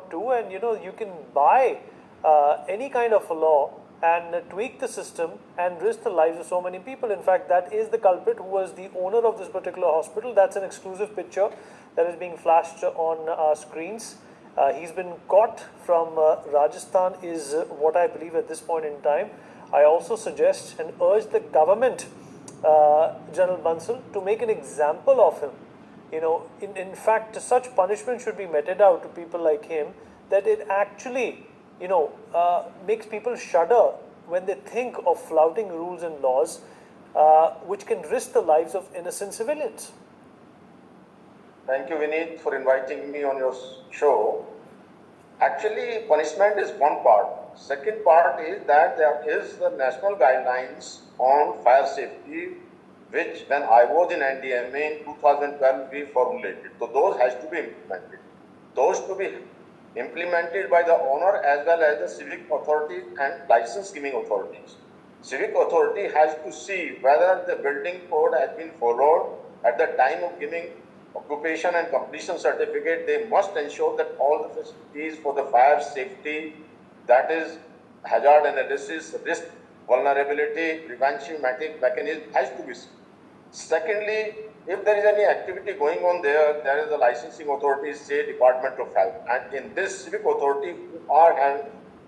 not to, and you can buy any kind of a law and tweak the system and risk the lives of so many people. In fact, that is the culprit who was the owner of this particular hospital. That's an exclusive picture that is being flashed on our screens. He's been caught from Rajasthan is what I believe at this point in time. I also suggest and urge the government, General Bansal, to make an example of him. In fact, such punishment should be meted out to people like him, that it actually makes people shudder when they think of flouting rules and laws which can risk the lives of innocent civilians. Thank you, Vineet, for inviting me on your show. Actually, punishment is one part. Second part is that there is the national guidelines on fire safety, which when I was in NDMA in 2012, we formulated. So those has to be implemented. Those to be implemented by the owner as well as the civic authorities and license giving authorities. Civic authority has to see whether the building code has been followed at the time of giving occupation and completion certificate. They must ensure that all the facilities for the fire safety, that is hazard analysis, risk vulnerability, prevention mechanism has to be seen. Secondly, if there is any activity going on there is a licensing authority, say Department of Health, and in this civic authority who are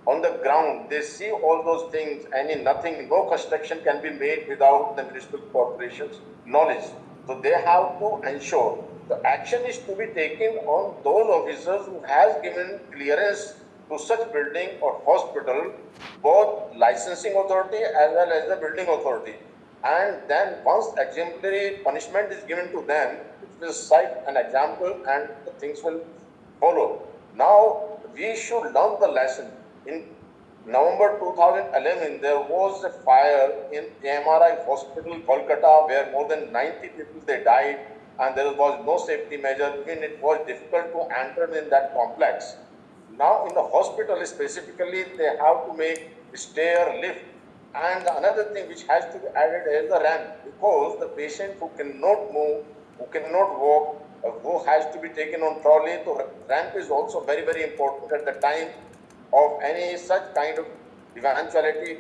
on the ground, they see all those things, no construction can be made without the municipal corporation's knowledge. So they have to ensure the action is to be taken on those officers who has given clearance to such building or hospital, both licensing authority as well as the building authority. And then once exemplary punishment is given to them, it will cite an example and the things will follow. Now, we should learn the lesson. In November 2011, there was a fire in MRI hospital, Kolkata, where more than 90 people, they died, and there was no safety measure. Even it was difficult to enter in that complex. Now, in the hospital specifically, they have to make stair, lift. And another thing which has to be added is the ramp, because the patient who cannot move, who cannot walk, who has to be taken on trolley, so ramp is also very, very important at the time of any such kind of eventuality.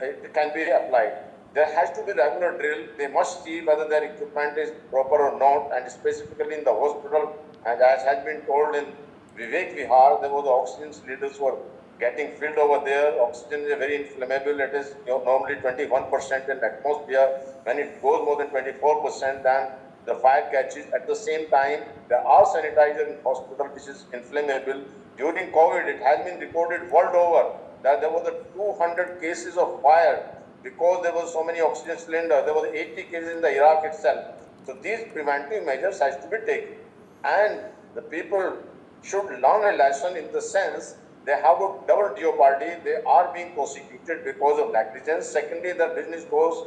It can be applied. There has to be regular drill. They must see whether their equipment is proper or not, and specifically in the hospital, and as has been told in Vivek Vihar, there was the oxygen cylinders were getting filled over there. Oxygen is very inflammable. It is normally 21% in atmosphere. When it goes more than 24%, then the fire catches. At the same time, there are sanitizers in hospital which is inflammable. During COVID, it has been reported world over that there were 200 cases of fire because there was so many oxygen cylinders. There was 80 cases in the Iraq itself. So these preventive measures has to be taken. And the people should learn a lesson in the sense they have a double jeopardy. They are being prosecuted because of negligence. Secondly, the business goes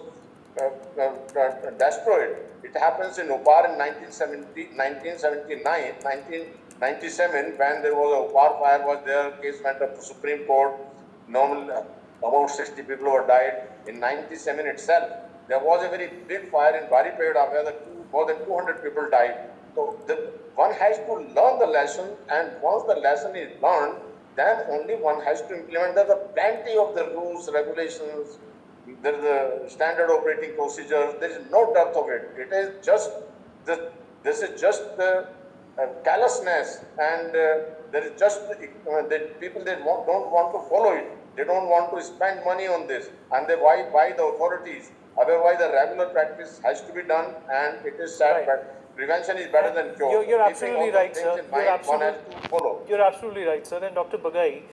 destroyed. It happens in Upar in 1997, when there was a Upar fire was there, case went up to Supreme Court. Normal, about 60 people were died. In 97 itself, there was a very big fire in Baripeda where more than 200 people died. So one has to learn the lesson, and once the lesson is learned, then only one has to implement. There are plenty of the rules, regulations, there is a standard operating procedure. There is no depth of it. It is just this is just the callousness, and there is just the people don't want to follow it. They don't want to spend money on this, and they buy the authorities. Otherwise, the regular practice has to be done, and it is sad that prevention is better than cure. You're absolutely right, sir. One has to follow. You're absolutely right, sir. And Dr. Bagai,